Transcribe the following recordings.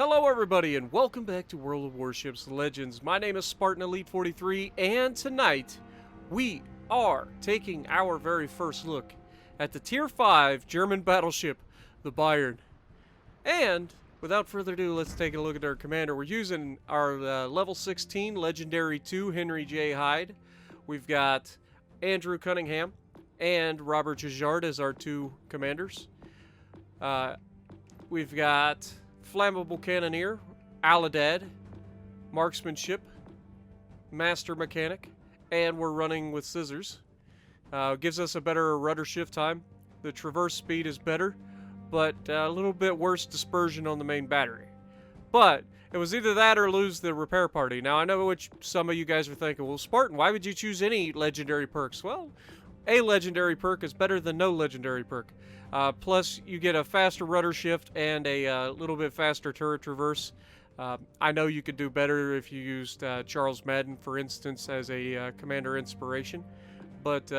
Hello everybody and welcome back to World of Warships Legends. My name is Spartan Elite 43 and tonight we are taking our very first look at the Tier 5 German battleship, the Bayern. And without further ado, let's take a look at our commander. We're using our level 16 Legendary 2 Henry J. Hyde. We've got Andrew Cunningham and Robert Jajard as our two commanders. We've got Flammable Cannoneer, Aladad, Marksmanship, Master Mechanic, and we're running with Scissors. Gives us a better rudder shift time. The traverse speed is better, but a little bit worse dispersion on the main battery. But it was either that or lose the repair party. Now, I know what some of you guys are thinking. Well, Spartan, why would you choose any legendary perks? Well, a legendary perk is better than no legendary perk. Plus, you get a faster rudder shift and a little bit faster turret traverse. I know you could do better if you used Charles Madden, for instance, as a commander inspiration. But,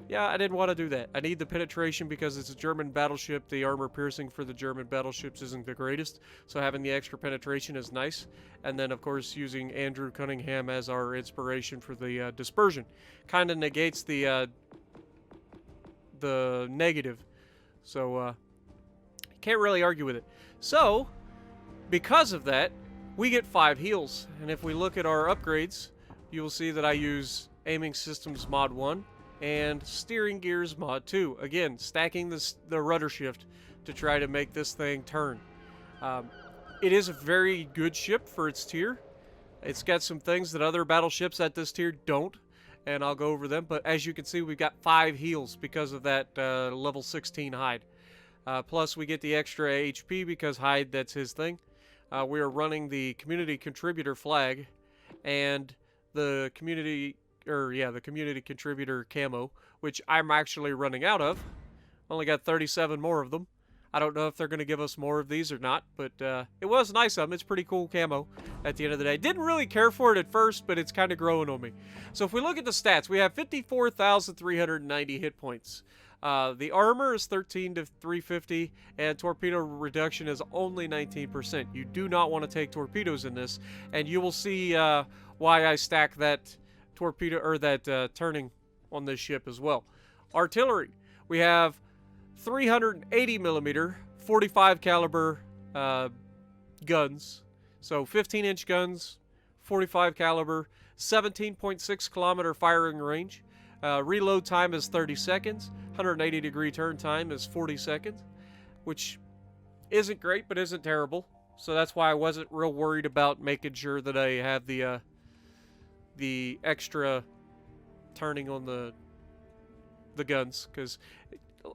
yeah, I didn't want to do that. I need the penetration because it's a German battleship. The armor piercing for the German battleships isn't the greatest, so having the extra penetration is nice. And then, of course, using Andrew Cunningham as our inspiration for the dispersion kind of negates the negative. So, can't really argue with it. So, because of that, we get 5 heals. And if we look at our upgrades, you will see that I use Aiming Systems Mod 1 and Steering Gears Mod 2. Again, stacking the rudder shift to try to make this thing turn. It is a very good ship for its tier. It's got some things that other battleships at this tier don't, and I'll go over them. But as you can see, we've got 5 heals because of that level 16 Hyde. Plus, we get the extra HP because Hyde, that's his thing. We are running the community contributor flag and the community contributor camo, which I'm actually running out of. Only got 37 more of them. I don't know if they're going to give us more of these or not, but it was nice of them. It's pretty cool camo at the end of the day. Didn't really care for it at first, but it's kind of growing on me. So if we look at the stats, we have 54,390 hit points. The armor is 13 to 350, and torpedo reduction is only 19%. You do not want to take torpedoes in this, and you will see why I stack that torpedo or that turning on this ship as well. Artillery, we have 380 millimeter 45 caliber guns, so 15-inch guns, 45 caliber, 17.6 kilometer firing range. Reload time is 30 seconds. 180 degree turn time is 40 seconds, which isn't great but isn't terrible. So that's why I wasn't real worried about making sure that I have the extra turning on the guns, because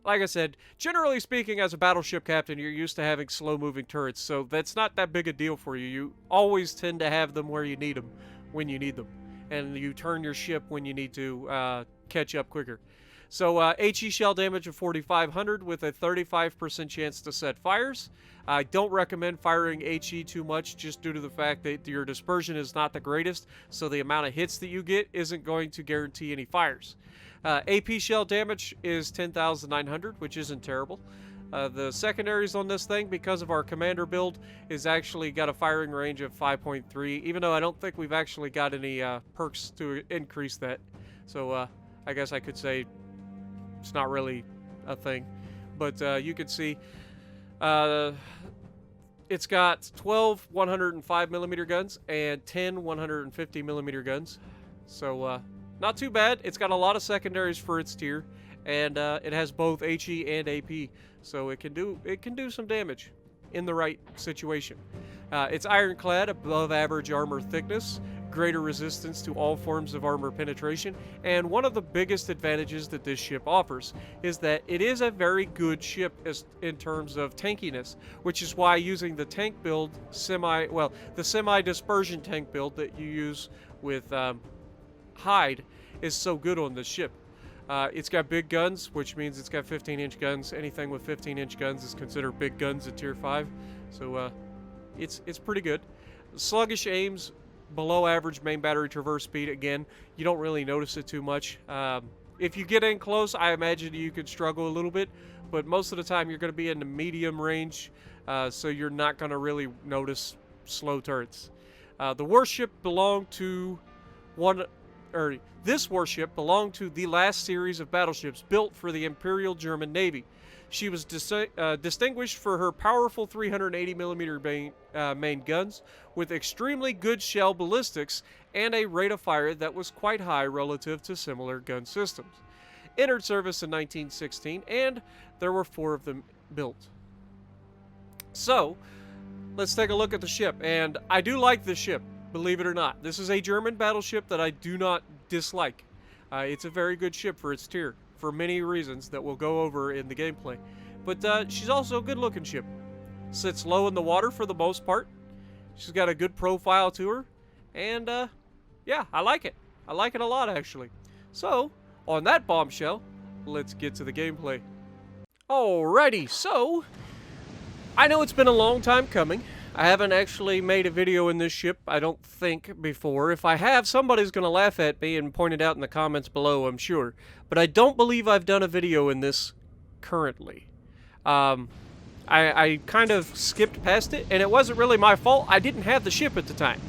like I said, generally speaking, as a battleship captain, you're used to having slow-moving turrets, so that's not that big a deal for you. You always tend to have them where you need them, when you need them, and you turn your ship when you need to catch up quicker. So HE shell damage of 4,500 with a 35% chance to set fires. I don't recommend firing HE too much just due to the fact that your dispersion is not the greatest, so the amount of hits that you get isn't going to guarantee any fires. AP shell damage is 10,900, which isn't terrible. The secondaries on this thing, because of our commander build, is actually got a firing range of 5.3, even though I don't think we've actually got any perks to increase that. So I guess I could say it's not really a thing. But you can see it's got 12 105 millimeter guns and 10 150 millimeter guns. So not too bad. It's got a lot of secondaries for its tier, and it has both HE and AP, so it can do some damage in the right situation. It's ironclad, above average armor thickness, greater resistance to all forms of armor penetration, and one of the biggest advantages that this ship offers is that it is a very good ship in terms of tankiness, which is why using the tank build the semi-dispersion tank build that you use with Hyde is so good on this ship. It's got big guns, which means it's got 15-inch guns. Anything with 15-inch guns is considered big guns at Tier 5, so it's pretty good. Sluggish aims, below average main battery traverse speed. Again, you don't really notice it too much. If you get in close, I imagine you could struggle a little bit, but most of the time you're going to be in the medium range so you're not going to really notice slow turrets. The warship belonged to this warship belonged to the last series of battleships built for the Imperial German Navy. She was distinguished for her powerful 380mm main guns with extremely good shell ballistics and a rate of fire that was quite high relative to similar gun systems. Entered service in 1916, and there were 4 of them built. So, let's take a look at the ship, and I do like this ship, believe it or not. This is a German battleship that I do not dislike. It's a very good ship for its tier, for many reasons that we'll go over in the gameplay. But she's also a good-looking ship. Sits low in the water for the most part. She's got a good profile to her, and yeah, I like it. I like it a lot, actually. So, on that bombshell, let's get to the gameplay. Alrighty, so I know it's been a long time coming. I haven't actually made a video in this ship, I don't think, before. If I have, somebody's going to laugh at me and point it out in the comments below, I'm sure. But I don't believe I've done a video in this currently. I kind of skipped past it, and it wasn't really my fault. I didn't have the ship at the time.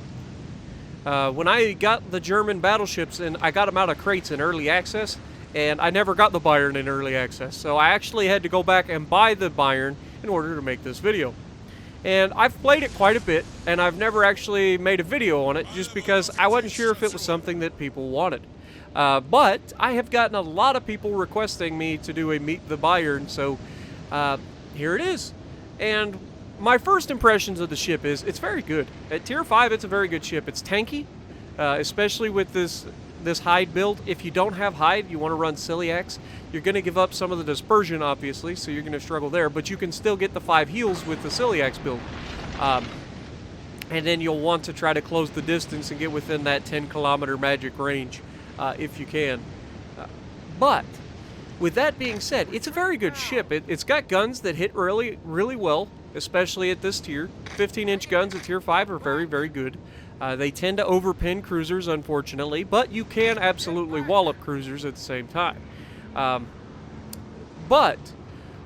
When I got the German battleships, and I got them out of crates in early access, and I never got the Bayern in early access. So I actually had to go back and buy the Bayern in order to make this video. And I've played it quite a bit, and I've never actually made a video on it just because I wasn't sure if it was something that people wanted. But I have gotten a lot of people requesting me to do a Meet the Bayern, so here it is. And my first impressions of the ship is it's very good. At Tier 5, it's a very good ship. It's tanky, especially with this hide build. If you don't have hide, you want to run celiacs, you're going to give up some of the dispersion, obviously, so you're going to struggle there, but you can still get the 5 heals with the celiacs build. And then you'll want to try to close the distance and get within that 10-kilometer magic range, if you can. But with that being said, it's a very good ship. It's got guns that hit really, really well, especially at this tier. 15-inch guns at Tier 5 are very, very good. They tend to overpin cruisers, unfortunately, but you can absolutely wallop cruisers at the same time. But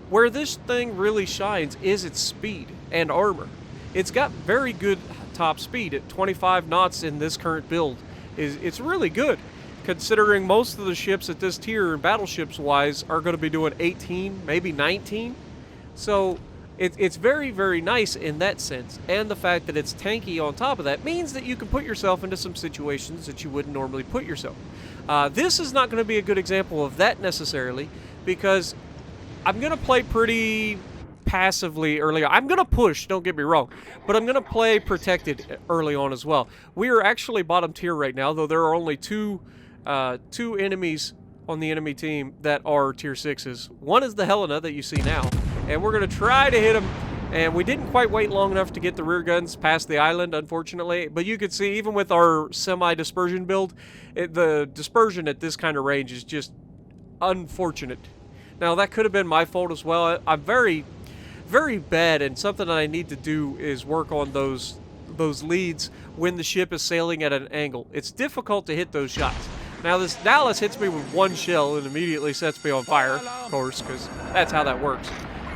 where this thing really shines is its speed and armor. It's got very good top speed at 25 knots in this current build. It's really good, considering most of the ships at this tier, battleships-wise, are going to be doing 18, maybe 19. So it's very, very nice in that sense, and the fact that it's tanky on top of that means that you can put yourself into some situations that you wouldn't normally put yourself. This is not going to be a good example of that necessarily, because I'm going to play pretty passively early on. I'm going to push, don't get me wrong, but I'm going to play protected early on as well. We are actually bottom tier right now, though there are only two enemies on the enemy team that are tier 6s. One is the Helena that you see now, and we're going to try to hit him, and we didn't quite wait long enough to get the rear guns past the island, unfortunately, but you can see even with our semi-dispersion build, the dispersion at this kind of range is just unfortunate. Now, that could have been my fault as well. I'm very, very bad, and something that I need to do is work on those leads when the ship is sailing at an angle. It's difficult to hit those shots. Now, this Dallas hits me with one shell and immediately sets me on fire, of course, because that's how that works.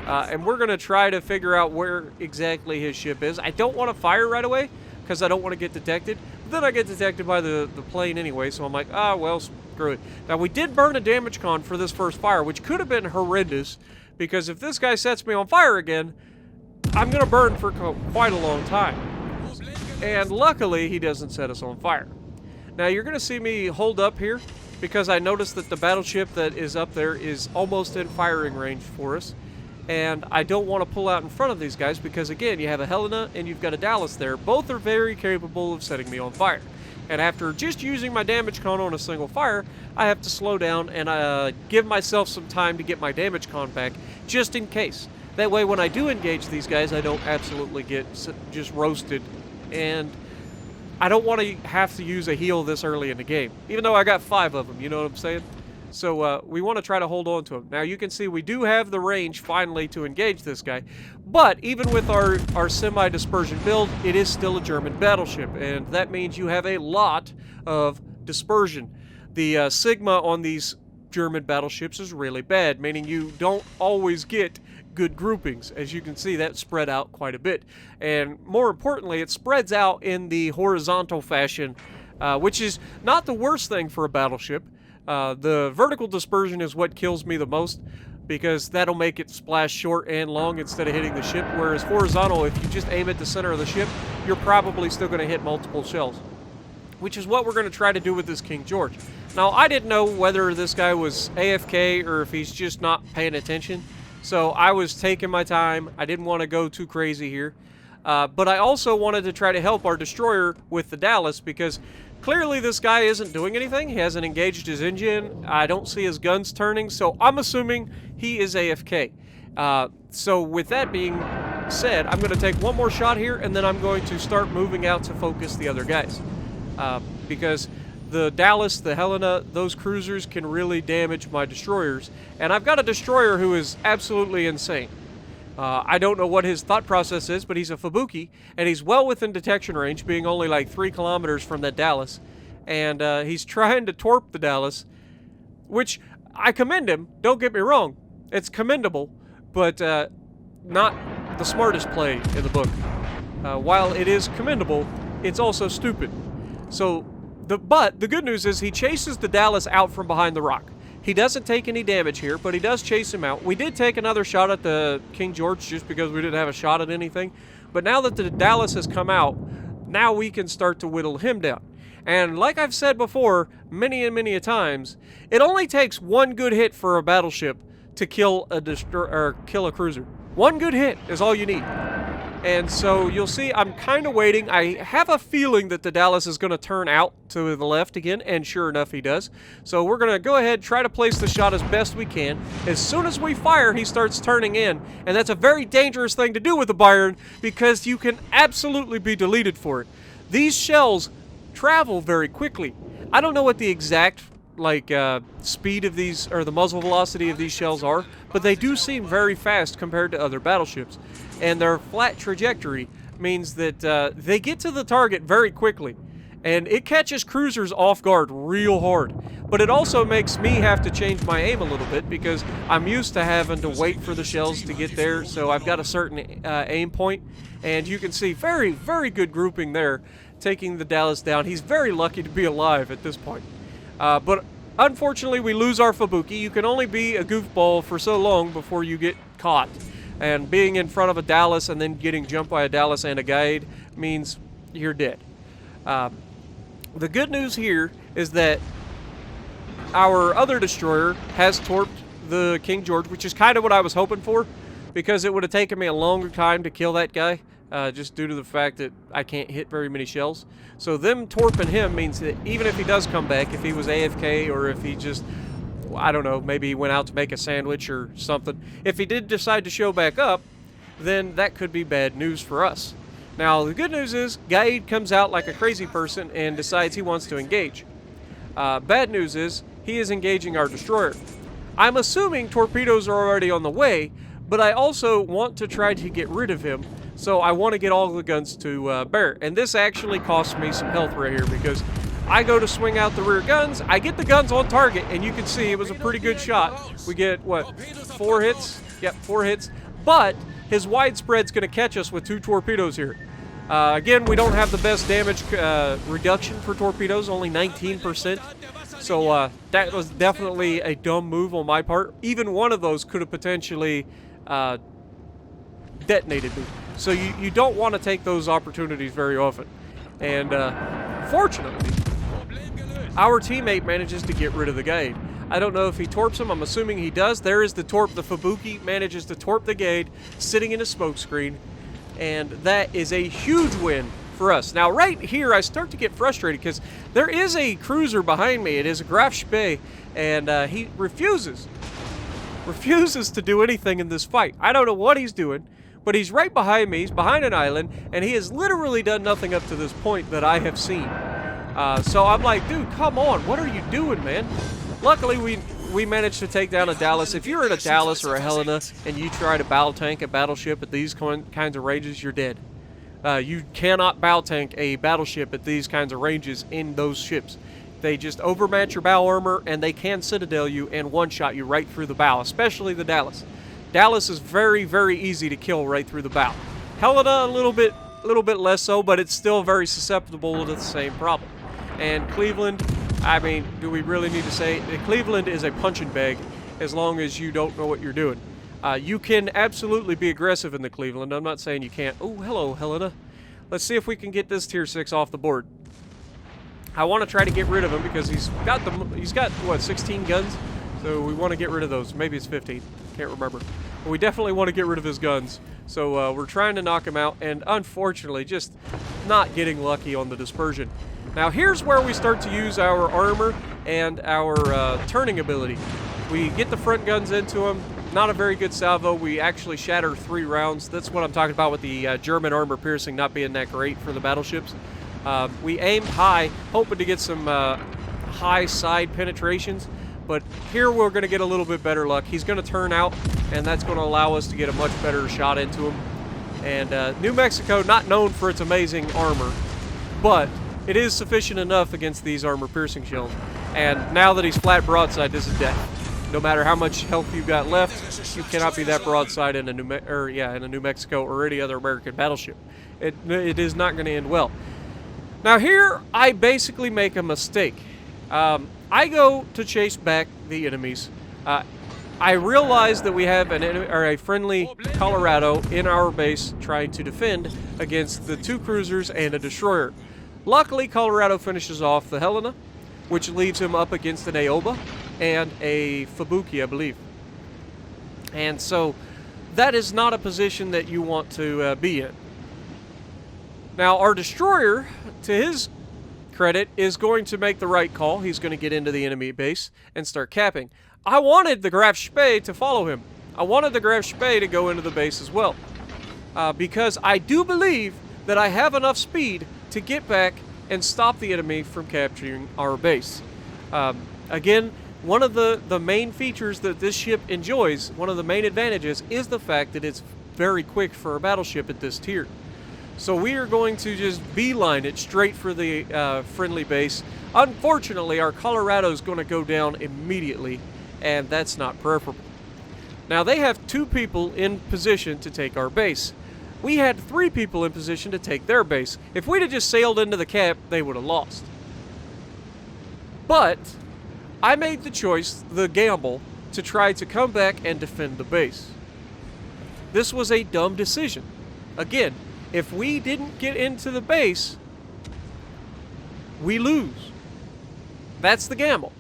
And we're going to try to figure out where exactly his ship is. I don't want to fire right away because I don't want to get detected. But then I get detected by the plane anyway, so I'm like, ah, well, screw it. Now, we did burn a damage con for this first fire, which could have been horrendous, because if this guy sets me on fire again, I'm going to burn for quite a long time. And luckily, he doesn't set us on fire. Now, you're going to see me hold up here, because I noticed that the battleship that is up there is almost in firing range for us. And I don't want to pull out in front of these guys because, again, you have a Helena and you've got a Dallas there. Both are very capable of setting me on fire. And after just using my damage con on a single fire, I have to slow down and give myself some time to get my damage con back, just in case. That way, when I do engage these guys, I don't absolutely get just roasted. And I don't want to have to use a heal this early in the game, even though I got 5 of them, you know what I'm saying? So we want to try to hold on to him. Now, you can see we do have the range, finally, to engage this guy. But even with our semi-dispersion build, it is still a German battleship. And that means you have a lot of dispersion. The Sigma on these German battleships is really bad, meaning you don't always get good groupings. As you can see, that's spread out quite a bit. And more importantly, it spreads out in the horizontal fashion, which is not the worst thing for a battleship. The vertical dispersion is what kills me the most, because that'll make it splash short and long instead of hitting the ship, whereas horizontal, if you just aim at the center of the ship, you're probably still going to hit multiple shells, which is what we're going to try to do with this King George. Now, I didn't know whether this guy was AFK or if he's just not paying attention, so I was taking my time. I didn't want to go too crazy here, but I also wanted to try to help our destroyer with the Dallas, because clearly this guy isn't doing anything. He hasn't engaged his engine. I don't see his guns turning, so I'm assuming he is AFK. So with that being said, I'm going to take one more shot here, and then I'm going to start moving out to focus the other guys. Because the Dallas, the Helena, those cruisers can really damage my destroyers. And I've got a destroyer who is absolutely insane. I don't know what his thought process is, but he's a Fubuki, and he's well within detection range, being only like 3 kilometers from that Dallas. And he's trying to torp the Dallas, which I commend him, don't get me wrong. It's commendable, but not the smartest play in the book. While it is commendable, it's also stupid. So, but the good news is he chases the Dallas out from behind the rock. He doesn't take any damage here, but he does chase him out. We did take another shot at the King George just because we didn't have a shot at anything. But now that the Dallas has come out, now we can start to whittle him down. And like I've said before, many and many a times, it only takes one good hit for a battleship to kill a cruiser. One good hit is all you need. And so you'll see I'm kind of waiting. I have a feeling that the Dallas is going to turn out to the left again, and sure enough he does. So we're going to go ahead, try to place the shot as best we can. As soon as we fire, he starts turning in, and that's a very dangerous thing to do with the Bayern, because you can absolutely be deleted for it. These shells travel very quickly. I don't know what the exact speed of these, or the muzzle velocity of these shells are, but they do seem very fast compared to other battleships. And their flat trajectory means that they get to the target very quickly. And it catches cruisers off guard real hard. But it also makes me have to change my aim a little bit, because I'm used to having to wait for the shells to get there. So I've got a certain aim point. And you can see very, very good grouping there, taking the Dallas down. He's very lucky to be alive at this point. But unfortunately, we lose our Fubuki. You can only be a goofball for so long before you get caught. And being in front of a Dallas and then getting jumped by a Dallas and a guide means you're dead. The good news here is that our other destroyer has torped the King George, which is kind of what I was hoping for, because it would have taken me a longer time to kill that guy, just due to the fact that I can't hit very many shells. So them torping him means that even if he does come back, if he was AFK or if he just, I don't know, maybe he went out to make a sandwich or something, if he did decide to show back up, then that could be bad news for us. Now, the good news is, Gaid comes out like a crazy person and decides he wants to engage. Bad news is, he is engaging our destroyer. I'm assuming torpedoes are already on the way, but I also want to try to get rid of him, so I want to get all the guns to bear. And this actually costs me some health right here, because I go to swing out the rear guns, I get the guns on target, and you can see it was a pretty good shot. We get, what, 4 hits? Yep, 4 hits. But his widespread's going to catch us with 2 torpedoes here. Again, we don't have the best damage reduction for torpedoes, only 19%. So that was definitely a dumb move on my part. Even one of those could have potentially detonated me. So you don't want to take those opportunities very often. And fortunately, our teammate manages to get rid of the Gaid. I don't know if he torps him. I'm assuming he does. There is the torp. The Fubuki manages to torp the Gaid, sitting in a smoke screen. And that is a huge win for us. Now, right here, I start to get frustrated because there is a cruiser behind me. It is a Graf Spee, and he refuses to do anything in this fight. I don't know what he's doing, but he's right behind me. He's behind an island, and he has literally done nothing up to this point that I have seen. So I'm like, dude, come on. What are you doing, man? Luckily, we managed to take down a Dallas. If you're in a Dallas or a Helena and you try to bow tank a battleship at these kinds of ranges, you're dead. You cannot bow tank a battleship at these kinds of ranges in those ships. They just overmatch your bow armor, and they can citadel you and one-shot you right through the bow, especially the Dallas. Dallas is very, very easy to kill right through the bow. Helena a little bit less so, but it's still very susceptible to the same problem. And Cleveland, I mean, do we really need to say? Cleveland is a punching bag as long as you don't know what you're doing. You can absolutely be aggressive in the Cleveland. I'm not saying you can't. Oh, hello, Helena. Let's see if we can get this tier 6 off the board. I want to try to get rid of him because he's got what, 16 guns? So we want to get rid of those. Maybe it's 15. Can't remember. But we definitely want to get rid of his guns. So we're trying to knock him out, and unfortunately just not getting lucky on the dispersion. Now here's where we start to use our armor and our turning ability. We get the front guns into him. Not a very good salvo. We actually shatter 3 rounds. That's what I'm talking about with the German armor piercing not being that great for the battleships. We aimed high, hoping to get some high side penetrations, but here we're going to get a little bit better luck. He's going to turn out, and that's going to allow us to get a much better shot into him. And New Mexico, not known for its amazing armor, but it is sufficient enough against these armor-piercing shells. And now that he's flat broadside, this is death. No matter how much health you've got left, you cannot be that broadside in a New Mexico or any other American battleship. It is not going to end well. Now here, I basically make a mistake. I go to chase back the enemies. I realize that we have a friendly Colorado in our base trying to defend against the 2 cruisers and a destroyer. Luckily, Colorado finishes off the Helena, which leaves him up against an Aoba and a Fubuki, I believe. And so that is not a position that you want to be in. Now, our destroyer, to his credit, is going to make the right call. He's going to get into the enemy base and start capping. I wanted the Graf Spee to follow him. I wanted the Graf Spee to go into the base as well. Because I do believe that I have enough speed to get back and stop the enemy from capturing our base. Again, one of the main features that this ship enjoys, one of the main advantages, is the fact that it's very quick for a battleship at this tier. So we are going to just beeline it straight for the friendly base. Unfortunately, our Colorado is going to go down immediately, and that's not preferable. Now, they have 2 people in position to take our base. We had 3 people in position to take their base. If we'd have just sailed into the cap, they would have lost. But I made the choice, the gamble, to try to come back and defend the base. This was a dumb decision. Again, if we didn't get into the base, we lose. That's the gamble.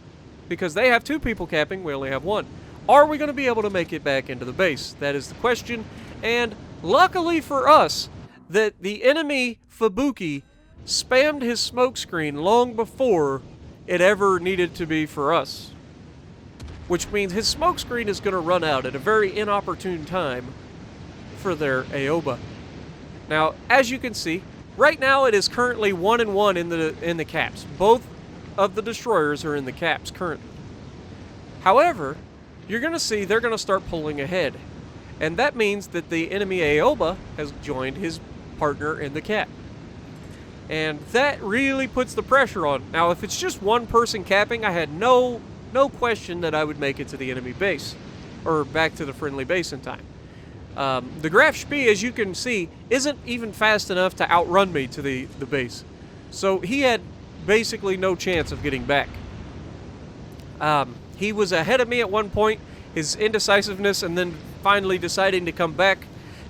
Because they have 2 people capping, we only have 1. Are we going to be able to make it back into the base? That is the question. And luckily for us, that the enemy Fubuki spammed his smokescreen long before it ever needed to be for us. Which means his smokescreen is going to run out at a very inopportune time for their Aoba. Now, as you can see, right now it is currently 1-1 in the caps. Both of the destroyers are in the caps currently. However, you're going to see they're going to start pulling ahead. And that means that the enemy Aoba has joined his partner in the cap. And that really puts the pressure on. Now, if it's just 1 person capping, I had no question that I would make it to the enemy base. Or back to the friendly base in time. The Graf Spee, as you can see, isn't even fast enough to outrun me to the base. So he had basically no chance of getting back. He was ahead of me at one point. His indecisiveness and then finally deciding to come back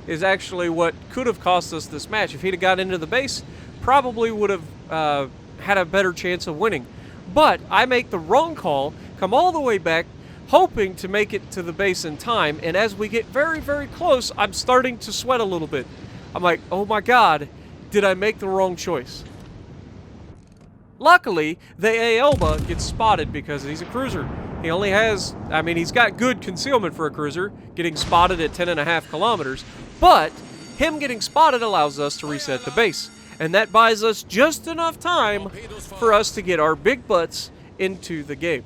is actually what could have cost us this match. If he'd have got into the base, probably would have had a better chance of winning. But I make the wrong call, come all the way back, hoping to make it to the base in time, and as we get very, very close, I'm starting to sweat a little bit. I'm like, oh my god, did I make the wrong choice? Luckily, the Aoba gets spotted because he's a cruiser. He only has, I mean, he's got good concealment for a cruiser, getting spotted at 10.5 kilometers, but him getting spotted allows us to reset the base. And that buys us just enough time for us to get our big butts into the game.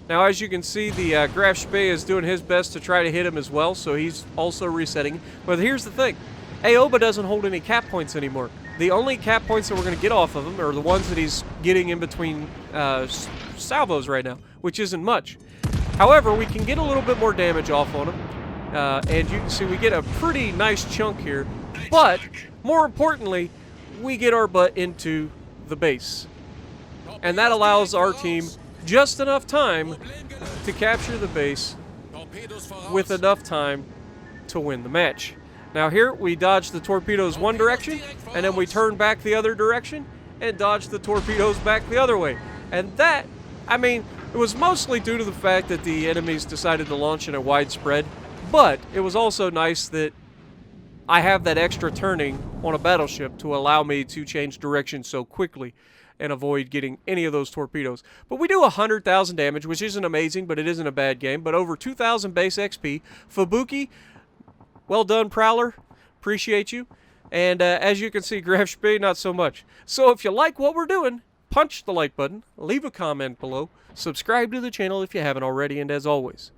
Now, as you can see, the Graf Spee is doing his best to try to hit him as well, so he's also resetting. But here's the thing. Aoba doesn't hold any cap points anymore. The only cap points that we're going to get off of him are the ones that he's getting in between salvos right now, which isn't much. However, we can get a little bit more damage off on him. And you can see we get a pretty nice chunk here. But, more importantly, we get our butt into the base. And that allows our team just enough time to capture the base with enough time to win the match. Now here, we dodge the torpedoes one direction, and then we turn back the other direction, and dodge the torpedoes back the other way. And that, I mean, it was mostly due to the fact that the enemies decided to launch in a wide spread, but it was also nice that I have that extra turning on a battleship to allow me to change direction so quickly and avoid getting any of those torpedoes. But we do 100,000 damage, which isn't amazing, but it isn't a bad game. But over 2,000 base XP. Fubuki, well done, Prowler. Appreciate you. And as you can see, Grafspee, not so much. So if you like what we're doing, punch the like button, leave a comment below, subscribe to the channel if you haven't already, and as always,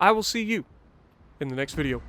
I will see you in the next video.